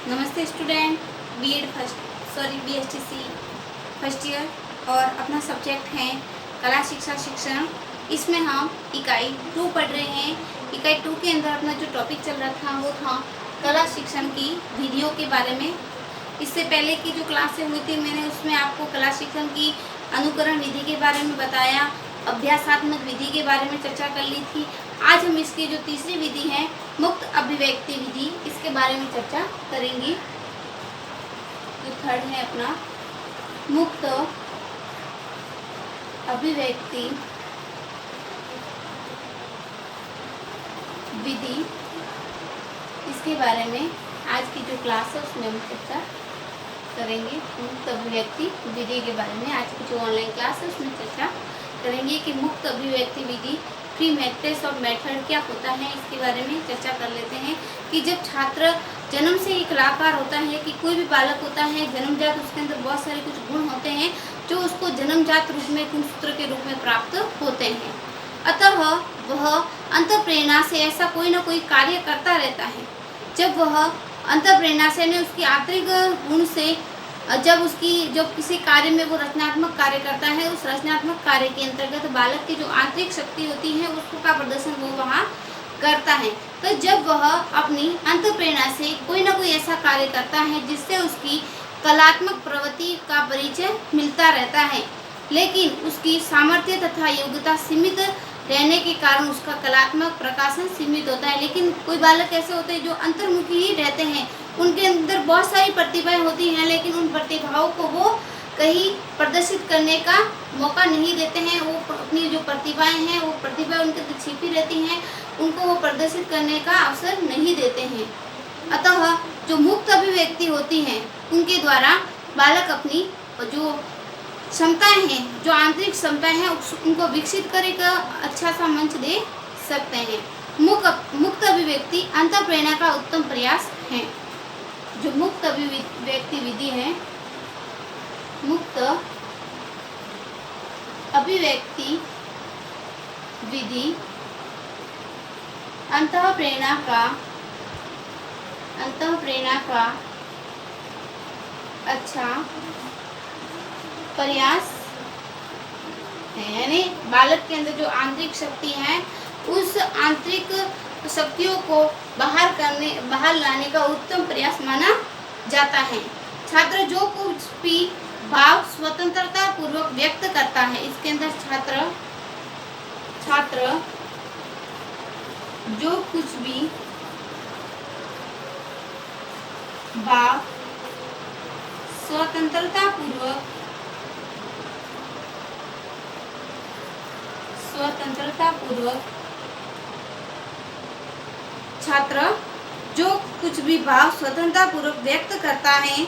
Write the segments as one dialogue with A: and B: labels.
A: नमस्ते student. BSTC first year और अपना सब्जेक्ट है कला शिक्षा शिक्षण। इसमें हम इकाई 2 पढ़ रहे हैं। इकाई 2 के अंदर अपना जो टॉपिक चल रहा था वो था कला शिक्षण की विधियों के बारे में। इससे पहले की जो क्लासें हुई थी मैंने उसमें आपको कला शिक्षण की अनुकरण विधि के बारे में बताया, अभ्यासात्मक विधि के बारे में चर्चा कर ली थी। आज हम इसकी जो तीसरी विधि है मुक्त अभिव्यक्ति विधि, इसके बारे में चर्चा करेंगे। जो थर्ड है अपना मुक्त अभिव्यक्ति विधि, इसके बारे में आज की जो क्लास है उसमें हम चर्चा करेंगे। मुक्त अभिव्यक्ति विधि के बारे में आज की जो ऑनलाइन क्लास है उसमें चर्चा करेंगे कि मुक्त अभिव्यक्ति विधि फ्री मैट्रिक्स और मेथड क्या होता है, इसके बारे में चर्चा कर लेते हैं। कि जब छात्र जन्म से ही कलाकार होता है, कि कोई भी बालक होता है जन्मजात, उसके अंदर बहुत सारे कुछ गुण होते हैं जो उसको जन्मजात रूप में गुणसूत्र के रूप में प्राप्त होते हैं। अतः वह अंतःप्रेरणा से ऐसा कोई ना कोई कार्य करता रहता है। जब वह अंतःप्रेरणा से यानी उसकी आंतरिक गुण से जब किसी कार्य में वो रचनात्मक कार्य करता है, उस रचनात्मक कार्य के अंतर्गत बालक की जो आंतरिक शक्ति होती है उसको का प्रदर्शन वो वहाँ करता है। तो जब वह अपनी अंतःप्रेरणा से कोई ना कोई ऐसा कार्य करता है जिससे उसकी कलात्मक प्रवृत्ति का परिचय मिलता रहता है, लेकिन उसकी सामर्थ्य तथा योग्यता सीमित रहने के कारण उसका कलात्मक प्रकाशन सीमित होता है। लेकिन कोई बालक ऐसे होते हैं जो अंतर्मुखी ही रहते हैं, उनके अंदर बहुत सारी प्रतिभाएं होती हैं, लेकिन उन प्रतिभाओं को वो कहीं प्रदर्शित करने का मौका नहीं देते हैं। वो अपनी जो प्रतिभाएं हैं वो प्रतिभा उनके अंदर छिपी रहती हैं, उनको वो प्रदर्शित करने का अवसर नहीं देते हैं। अतः जो मुक्त अभिव्यक्ति होती हैं उनके द्वारा बालक अपनी जो क्षमताएं हैं, जो आंतरिक क्षमताएं हैं उनको विकसित करेगा, अच्छा सा मंच दे सकते हैं। मुक्त अभिव्यक्ति अंतःप्रेरणा का उत्तम प्रयास है। जो मुक्त अभिव्यक्ति विधि है, मुक्त अभिव्यक्ति विधि अंतःप्रेरणा का अच्छा प्रयास है। यानी बालक के अंदर जो आंतरिक शक्ति है उस आंतरिक शक्तियों को बाहर लाने का उत्तम प्रयास माना जाता है। छात्र जो कुछ भी भाव स्वतंत्रता पूर्वक व्यक्त करता है, इसके अंदर छात्र जो कुछ भी भाव स्वतंत्रता पूर्वक छात्र जो कुछ भी भाव स्वतंत्रता पूर्वक व्यक्त करता है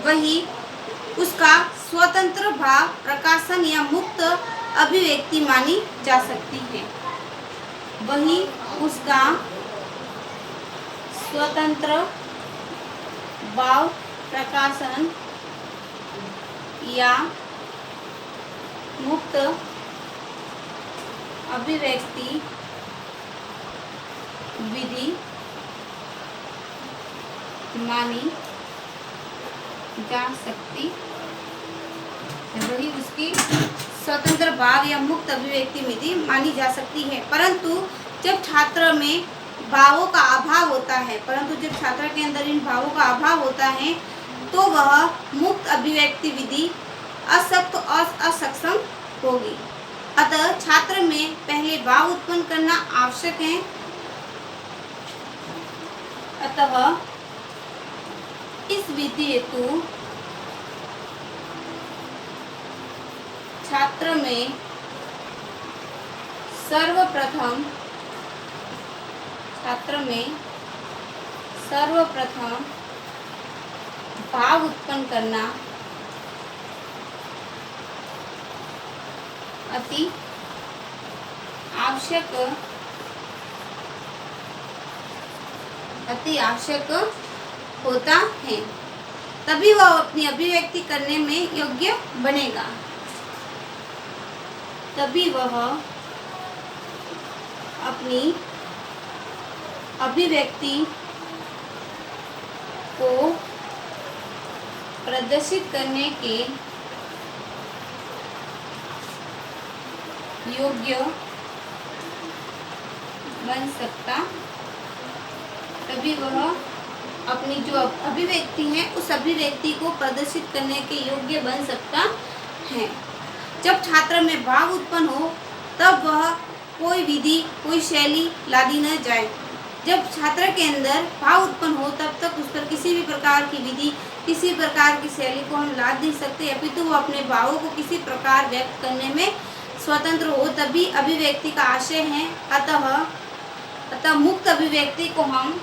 A: वही उसका स्वतंत्र भाव प्रकाशन या मुक्त अभिव्यक्ति मानी जा सकती है। वही उसका स्वतंत्र भाव प्रकाशन या मुक्त अभिव्यक्ति विधि मानी जा सकती है। वही उसकी स्वतंत्र भाव या मुक्त अभिव्यक्ति विधि मानी जा सकती है। परंतु जब छात्र में भावों का अभाव होता है, जब छात्र के अंदर इन भावों का अभाव होता है तो वह मुक्त अभिव्यक्ति विधि अशक्त और असक्षम होगी। अतः छात्र में पहले भाव उत्पन्न करना आवश्यक है। अतः इस विधि हेतु छात्र में सर्वप्रथम भाव उत्पन्न करना अति आवश्यक होता है। तभी वह अपनी अभिव्यक्ति करने में योग्य बनेगा। तभी वह अपनी अभिव्यक्ति को प्रदर्शित करने के योग्य बन सकता। तभी वह अपनी जो अभिव्यक्ति है उस अभिव्यक्ति को प्रदर्शित करने के योग्य बन सकता है। जब छात्र में भाव उत्पन्न हो तब वह कोई विधि कोई शैली लादी न जाए। जब छात्र के अंदर भाव उत्पन्न हो तब तक उस पर किसी भी प्रकार की विधि किसी प्रकार की शैली को हम लाद नहीं सकते, अपितु वो अपने भावों को किसी प्रकार व्यक्त करने में स्वतंत्र हो, तभी अभिव्यक्ति का आशय है। अतः मुक्त अभिव्यक्ति को हम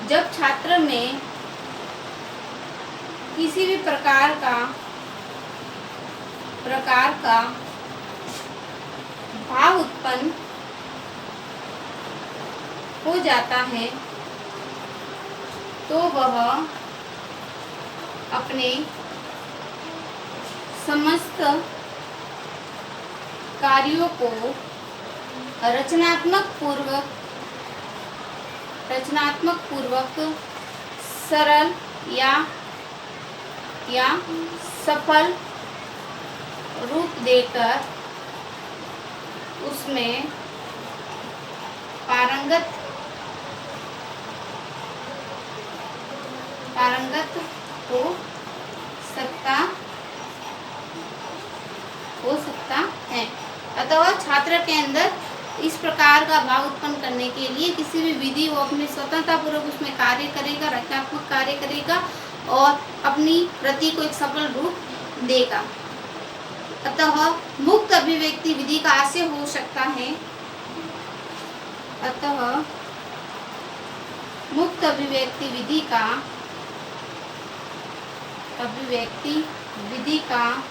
A: जब छात्र में किसी भी प्रकार का भाव उत्पन्न हो जाता है तो वह अपने समस्त कार्यों को रचनात्मक पूर्वक सरल या सफल रूप देकर उसमें पारंगत हो सकता है। अतः छात्र के अंदर इस प्रकार का भाव उत्पन्न करने के लिए किसी भी विधि वो अपने स्वतंत्रता पूर्वक उसमें कार्य करेगा, रचनात्मक कार्य करेगा और अपनी कृति को एक सफल रूप देगा। अतः मुक्त अभिव्यक्ति विधि का आशय हो सकता है। अतः मुक्त अभिव्यक्ति विधि का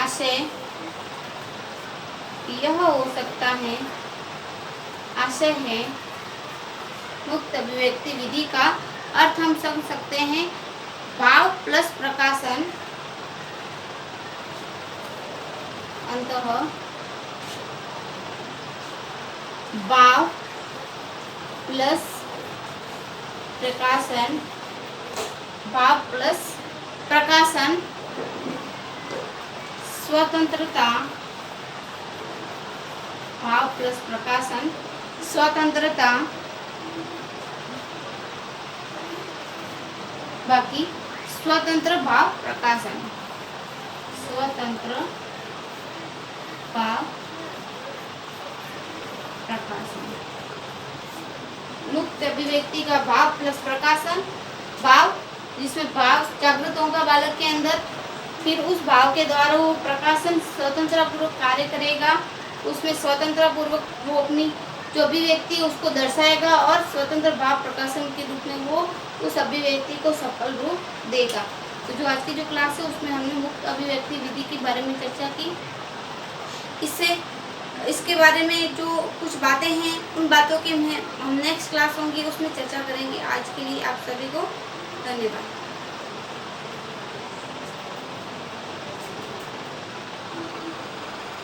A: आशय यह हो सकता है। आशय है मुक्त अभिव्यक्ति विधि का अर्थ हम समझ सकते हैं भाव प्लस प्रकाशन अंतः भाव प्लस प्रकाशन स्वतंत्रता भाव प्लस प्रकाशन स्वतंत्रता बाकी स्वतंत्र भाव प्रकाशन मुक्त अभिव्यक्ति का भाव प्लस प्रकाशन भाव जिसमें भाव जागृत होगा बालक के अंदर, फिर उस भाव के द्वारा वो प्रकाशन स्वतंत्रता पूर्वक कार्य करेगा, उसमें स्वतंत्रता पूर्वक वो अपनी जो अभिव्यक्ति उसको दर्शाएगा और स्वतंत्र भाव प्रकाशन के रूप में वो उस अभिव्यक्ति को सफल रूप देगा। तो जो आज की जो क्लास है उसमें हमने मुक्त अभिव्यक्ति विधि के बारे में चर्चा की। इसके बारे में जो कुछ बातें हैं उन बातों की हम नेक्स्ट क्लास होंगी उसमें चर्चा करेंगे। आज के लिए आप सभी को धन्यवाद।